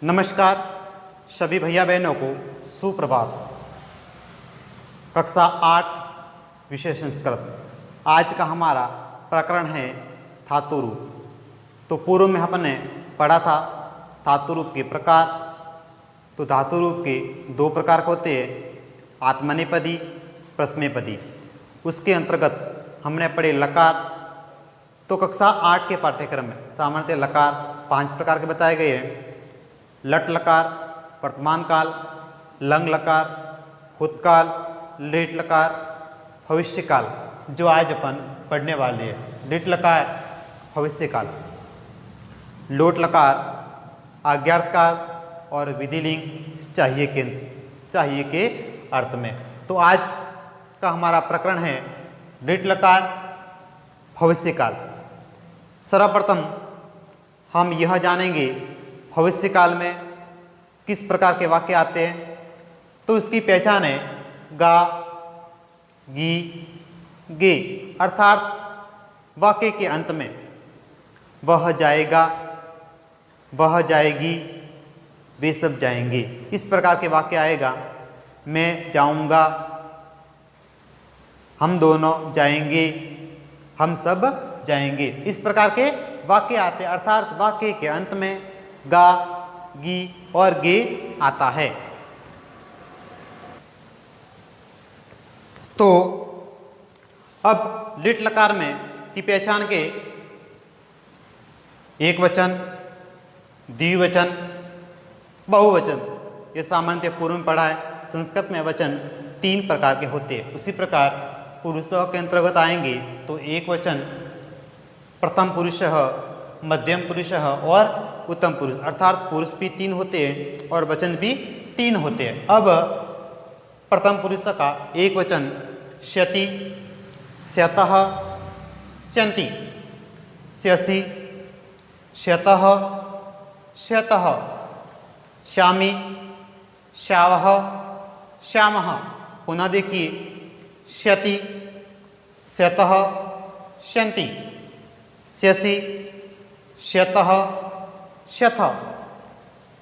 नमस्कार सभी भैया बहनों को सुप्रभात। कक्षा 8 विषय संस्कृत। आज का हमारा प्रकरण है धातु रूप। तो पूर्व में हमने पढ़ा था धातु रूप के प्रकार। तो धातु रूप के दो प्रकार होते हैं, आत्मनेपदी, प्रश्नेपदी। उसके अंतर्गत हमने पढ़े लकार। तो कक्षा 8 के पाठ्यक्रम में सामान्यतः लकार 5 प्रकार के बताए गए हैं। लट लकार, वर्तमान काल, लंग लकार, भूतकाल, लेट लकार, भविष्य काल, जो आज अपन पढ़ने वाले हैं। लेट लकार भविष्य काल, लोट लकार आज्ञार्थ काल और विधिलिंग चाहिए के अर्थ में। तो आज का हमारा प्रकरण है लेट लकार भविष्य काल। सर्वप्रथम हम यह जानेंगे भविष्य काल में किस प्रकार के वाक्य आते हैं। तो इसकी पहचान है गा, गी, गे, अर्थात वाक्य के अंत में वह जाएगा, वह जाएगी, वे सब जाएंगे, इस प्रकार के वाक्य आएगा। मैं जाऊंगा, हम दोनों जाएंगे, हम सब जाएंगे, इस प्रकार के वाक्य आते हैं। अर्थात वाक्य के अंत में गा, गी और गे आता है। तो अब लिट लकार में की पहचान के एक वचन, द्विवचन, बहुवचन, ये सामान्यतः पूर्व में पढ़ा है। संस्कृत में वचन 3 प्रकार के होते हैं। उसी प्रकार पुरुषों के अंतर्गत आएंगे तो एक वचन, प्रथम पुरुषः, मध्यम पुरुषः और उत्तम पुरुष, अर्थात पुरुष भी 3 होते हैं और वचन भी 3 होते हैं। अब प्रथम पुरुष का एक वचन श्यति, श्यतः, श्यन्ति, श्यसि, श्यतः, श्यतः, श्यामी, श्यावः, श्यामः। पुनः देखिए श्यति, श्यतः, श्यन्ति, श्यसि, श्यतः, श्यथ,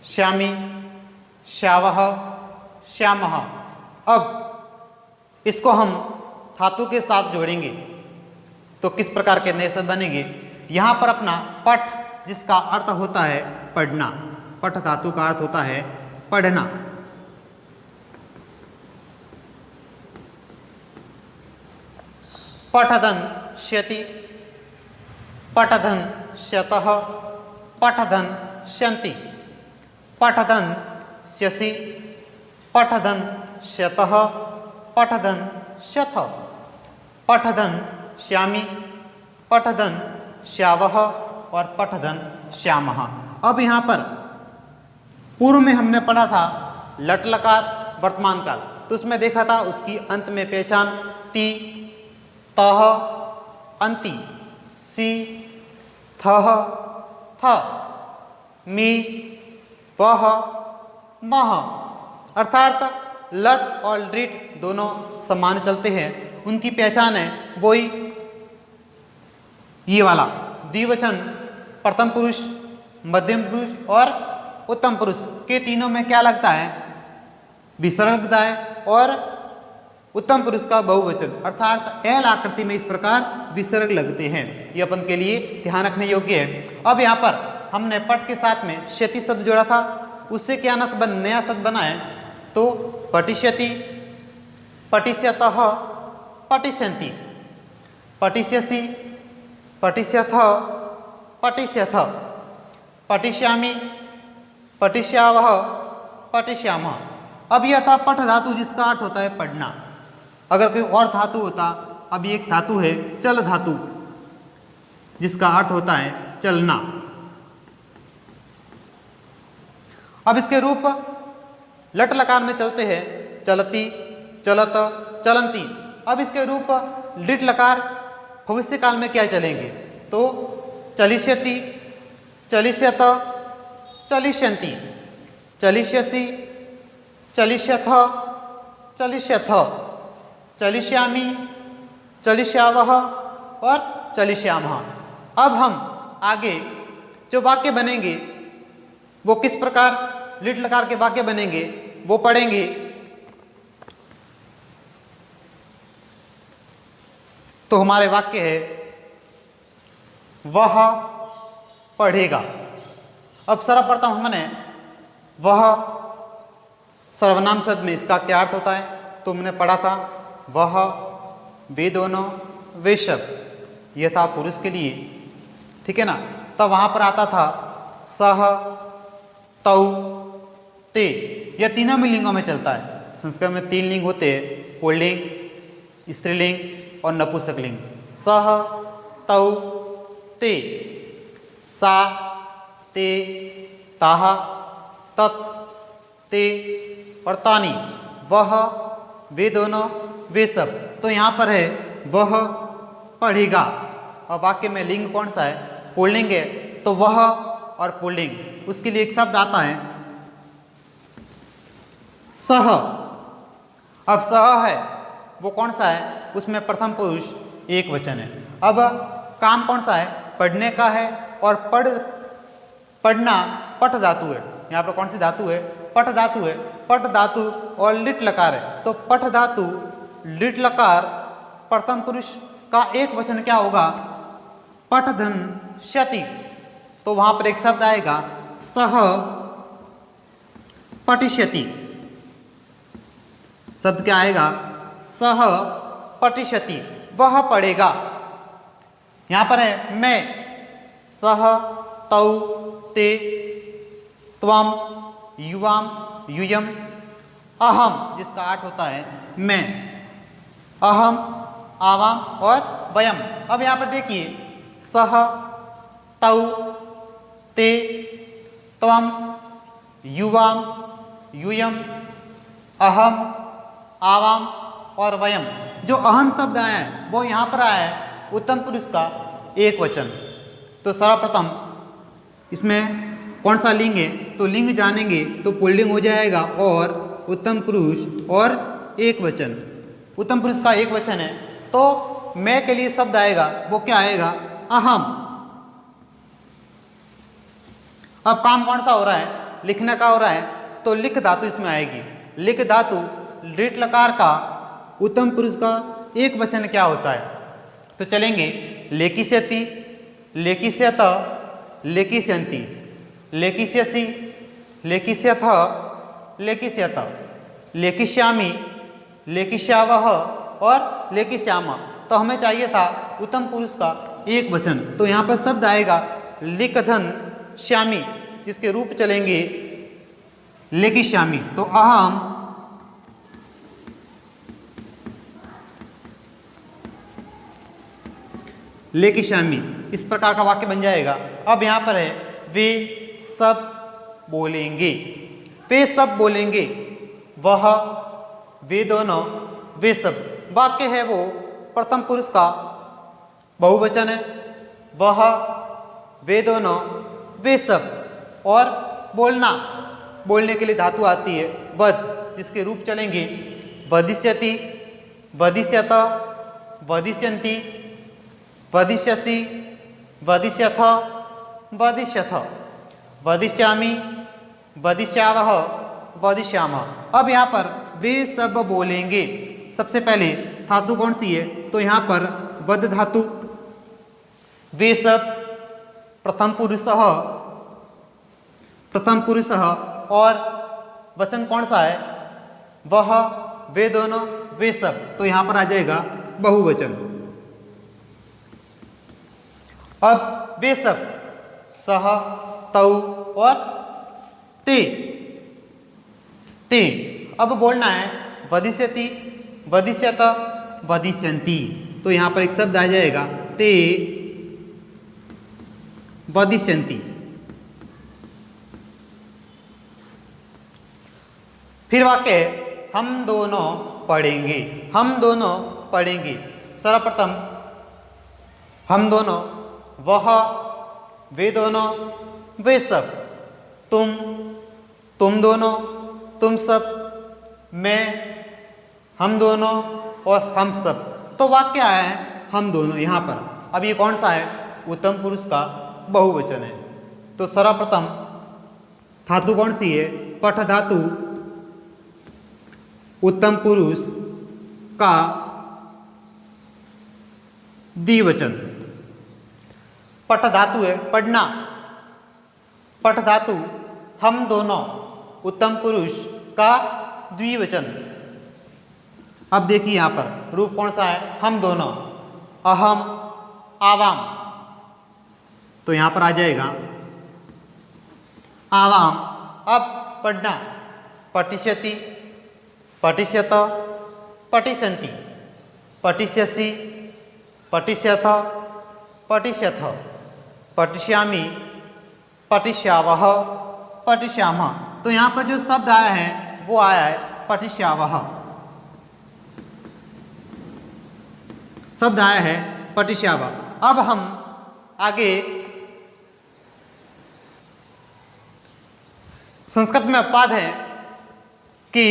श्यामी, श्यावः, श्यामः। अब इसको हम धातु के साथ जोड़ेंगे तो किस प्रकार के नए शब्द बनेंगे। यहाँ पर अपना पठ, जिसका अर्थ होता है पढ़ना, पठ धातु का अर्थ होता है पढ़ना। पठधन श्यति, पठधन श्यतः, पठधन श्यन्ति, पठधन श्यसि, पठधन श्यतः, पठधन श्यथ, पठधन श्यामी, पठधन श्यावः और पठधन श्यामः। अब यहाँ पर पूर्व में हमने पढ़ा था लट लकार वर्तमान काल। तो उसमें देखा था उसकी अंत में पहचान ति, तः, अंति, सि, थः, थ, मी, वह, मह। अर्थात लट और लिट दोनों समान चलते हैं। उनकी पहचान है वही ये वाला द्विवचन, प्रथम पुरुष, मध्यम पुरुष और उत्तम पुरुष के तीनों में क्या लगता है, विसर्ग लगता है। और उत्तम पुरुष का बहुवचन अर्थात एल आकृति में इस प्रकार विसर्ग लगते हैं। ये अपन के लिए ध्यान रखने योग्य है। अब यहाँ पर हमने पट के साथ में श्यति शब्द जोड़ा था, उससे क्या नया शब्द बना है। तो पटिष्यति, पटिष्यतः, पटिष्यन्ति, पटिष्यसि, पटिष्यथ, पटिष्यथ, पटिष्यामि, पटिष्यावः, पटिष्यामः। अब यह था पठ धातु, जिसका अर्थ होता है पढ़ना। अगर कोई और धातु होता, अब एक धातु है चल धातु, जिसका अर्थ होता है चलना। अब इसके रूप लट लकार में चलते हैं चलती, चलत, चलंती। अब इसके रूप लिट लकार भविष्य काल में क्या चलेंगे। तो चलिष्यति, चलिष्यत, चलिष्यन्ति, चलिष्यसि, चलिष्यथ, चलिष्यथ, चलिष्यामि, चलिष्यावः और चलिष्यामः। अब हम आगे जो वाक्य बनेंगे वो किस प्रकार लिट लकार के वाक्य बनेंगे वो पढ़ेंगे। तो हमारे वाक्य है वह पढ़ेगा। अब सर्वप्रथम हमने वह सर्वनाम शब्द में इसका क्या अर्थ होता है तो हमने पढ़ा था वह, वे दोनों, वे शब्द, यह था पुरुष के लिए, ठीक है ना। तब वहां पर आता था सह, तौ, ते, यह तीनों में लिंगों में चलता है। संस्कृत में 3 लिंग होते हैं, पुल्लिंग, स्त्रीलिंग और नपुंसकलिंग। सह, तौ, ते, सा, ते, ताह, तत्, ते और तानी, वह, वे दोनों, वे सब। तो यहाँ पर है वह पढ़ेगा और वाक्य में लिंग कौन सा है, पुल्लिंग है, तो वह और पुल्लिंग, उसके लिए एक शब्द आता है सह। अब सह है वो कौन सा है, उसमें प्रथम पुरुष एक वचन है। अब काम कौन सा है, पढ़ने का है और पढ़ना पठ धातु है। यहाँ पर कौन सी धातु है, पठ धातु है। पठ धातु और लिट लकार है, तो पठ धातु लिट लकार प्रथम पुरुष का एक वचन क्या होगा, पठधन श्यति। तो वहां पर एक शब्द आएगा सह पठिष्यति। शब्द क्या आएगा, सह पठिष्यति, वह पढ़ेगा। यहां पर है मैं, सह, तौ, ते, त्वम, युवाम, यूयम, अहम, जिसका अर्थ होता है मैं, अहम, आवाम और वयम। अब यहां पर देखिए सह, तौ, ते, त्वम, युवाम, यूयम, अहम, आवाम और वयम। जो अहम शब्द आया है वो यहाँ पर आया है उत्तम पुरुष का एक वचन। तो सर्वप्रथम इसमें कौन सा लिंग है, तो लिंग जानेंगे तो पुल्लिंग हो जाएगा और उत्तम पुरुष और एक वचन। उत्तम पुरुष का एक वचन है तो मैं के लिए शब्द आएगा वो क्या आएगा, अहम। अब काम कौन सा हो रहा है, लिखने का हो रहा है, तो लिख धातु इसमें आएगी। लिख धातु लिट लकार का उत्तम पुरुष का एक वचन क्या होता है, तो चलेंगे लेकिष्यति, लेकिष्यत, लेकिष्यन्ति, लेकिष्यसि, लेकिष्यथ, लेकिष्यत, लेकिष्यामि, लेकिष्यावह और लेकिष्याम। तो हमें चाहिए था उत्तम पुरुष का एक वचन, तो यहाँ पर शब्द आएगा लिकधन श्यामी, जिसके रूप चलेंगे लेकिष्यामि। तो अहम लेकिष्यामि, इस प्रकार का वाक्य बन जाएगा। अब यहाँ पर है वे सब बोलेंगे, वे सब बोलेंगे, वह, वे दोनों, वे सब। वाक्य है वो प्रथम पुरुष का बहुवचन है, वह, वे दोनों, वे सब। और बोलना, बोलने के लिए धातु आती है वद, जिसके रूप चलेंगे वदिष्यति, वदिष्यत, वदिष्यन्ति, वदिष्यसि, वदिष्यथ, वदिष्यथ, वदिष्यामि, वदिष्यावह, वदिष्यामः। अब यहाँ पर वे सब बोलेंगे, सबसे पहले धातु कौन सी है, तो यहाँ पर वद धातु, वे सब प्रथम पुरुषः, प्रथम पुरुषः, और वचन कौन सा है, वह, वे दोनों, वे सब। तो यहाँ पर आ जाएगा बहुवचन। अब वे सब सह, तौ और ते, ते। अब बोलना है वदिष्यति, वदिष्यत, वदिष्यन्ति। तो यहाँ पर एक शब्द आ जाएगा ते वदिष्यन्ति। फिर वाक्य है हम दोनों पढ़ेंगे, हम दोनों पढ़ेंगे। सर्वप्रथम हम दोनों, वह, वे दोनों, वे सब, तुम दोनों, तुम सब, मैं, हम दोनों और हम सब। तो वाक्य आया है हम दोनों यहाँ पर। अब ये कौन सा है, उत्तम पुरुष का बहुवचन है। तो सर्वप्रथम धातु कौन सी है? पठ धातु उत्तम पुरुष का द्विवचन। पठ धातु है पढ़ना, पठ धातु हम दोनों उत्तम पुरुष का द्विवचन। अब देखिए यहां पर रूप कौन सा है? हम दोनों, अहम, आवाम। तो यहां पर आ जाएगा आवाम। अब पढ़ना, पठिष्यति, पठिष्यत, पठिष्यन्ति, पठिष्यसि, पठिष्यथ, पठिष्यथ, पठिष्यामि, पठिष्यावः, पठिष्यामः। तो यहाँ पर जो शब्द आया है वो आया है पठिष्यावः, शब्द आया है पठिष्यावः। अब हम आगे संस्कृत में अपवाद है कि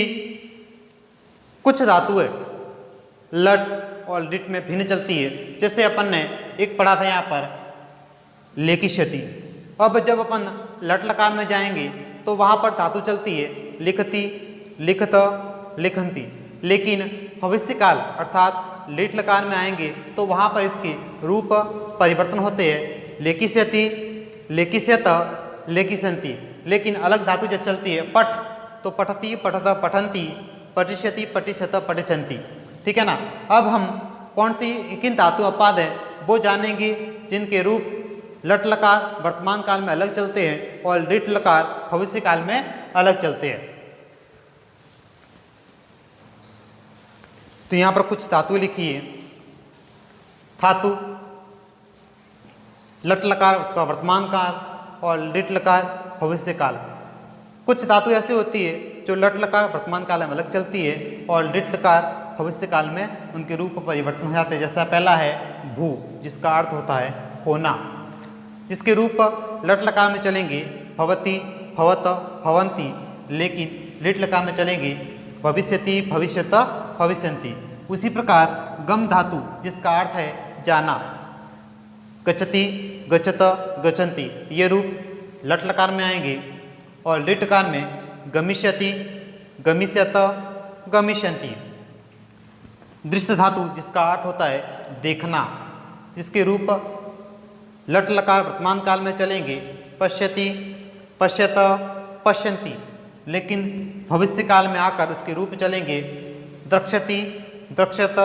कुछ धातुएं लट और लिट में भिन्न चलती है। जैसे अपन ने एक पढ़ा था यहाँ पर लेखिष्यति। अब जब अपन लट लकार में जाएंगे तो वहाँ पर धातु चलती है लिखती, लिखत, लिखंती। लेकिन भविष्यकाल अर्थात लेट लकार में आएंगे तो वहाँ पर इसके रूप परिवर्तन होते हैं, लेखिष्यति, लेखिष्यत, लेखिष्यन्ति। लेकिन अलग धातु जब चलती है पठ तो पठती, पठत, पठन्ति, पठिष्यति, पठिष्यत, पठिष्यन्ति। ठीक है ना। अब हम कौन सी किन धातु अपवाद है वो जानेंगे जिनके रूप लट लकार वर्तमान काल में अलग चलते हैं और लिट लकार भविष्य काल में अलग चलते हैं। तो यहां पर कुछ धातु लिखी है। धातु लट लकार उसका वर्तमान काल और लिट लकार भविष्य काल। कुछ धातु ऐसी होती है जो लट लकार वर्तमान काल में अलग चलती है और लिट लकार भविष्य काल में उनके रूप परिवर्तन हो जाते हैं। जैसा पहला है भू, जिसका अर्थ होता है होना, जिसके रूप लट लकार में चलेंगे भवति, भवत, भवन्ति। लेकिन लिट लकार में चलेंगे भविष्यति, भविष्यत, भविष्यन्ति। उसी प्रकार गम धातु जिसका अर्थ है जाना, गच्छति, गच्छत, गच्छन्ति। ये रूप लट लकार में आएंगे और लिट लकार में गमिष्यति, गमिष्यत, गमिष्यन्ति। दृश्य धातु जिसका अर्थ होता है देखना, जिसके रूप लट लकार वर्तमान काल में चलेंगे पश्यति, पश्यत, पश्यन्ति। लेकिन भविष्य काल में आकर उसके रूप चलेंगे द्रक्ष्यति, द्रक्ष्यत,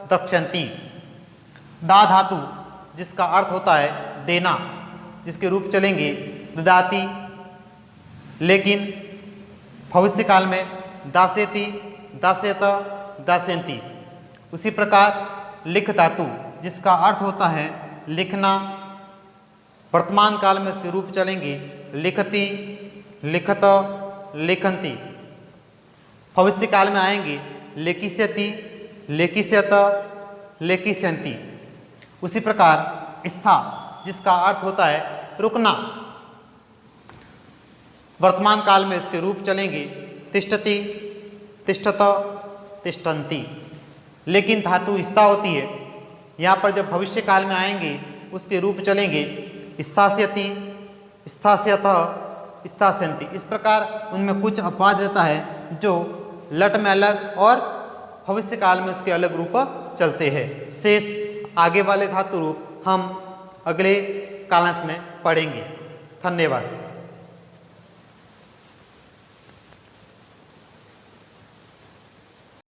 द्रक्ष्यन्ति। दा धातु जिसका अर्थ होता है देना, जिसके रूप चलेंगे ददाति। लेकिन भविष्य काल में दास्यति, दास्यत, दास्यन्ति। उसी प्रकार लिख धातु जिसका अर्थ होता है लिखना, वर्तमान काल में इसके रूप चलेंगे लिखति, लिखत, लिखन्ति। भविष्य काल में आएंगे लेखिष्यति, लेखिष्यत, लेखिष्यन्ति। उसी प्रकार स्था जिसका अर्थ होता है रुकना, वर्तमान काल में इसके रूप चलेंगे तिष्ठति, तिष्ठत, तिष्ठन्ति। लेकिन धातु स्था होती है, यहाँ पर जब भविष्य काल में आएंगे उसके रूप चलेंगे स्थास्यति, स्थास्यत, स्थास्यन्ति। इस प्रकार उनमें कुछ अपवाद रहता है जो लट में अलग और भविष्य काल में उसके अलग रूप चलते हैं। शेष आगे वाले धातु रूप हम अगले कालांश में पढ़ेंगे। धन्यवाद।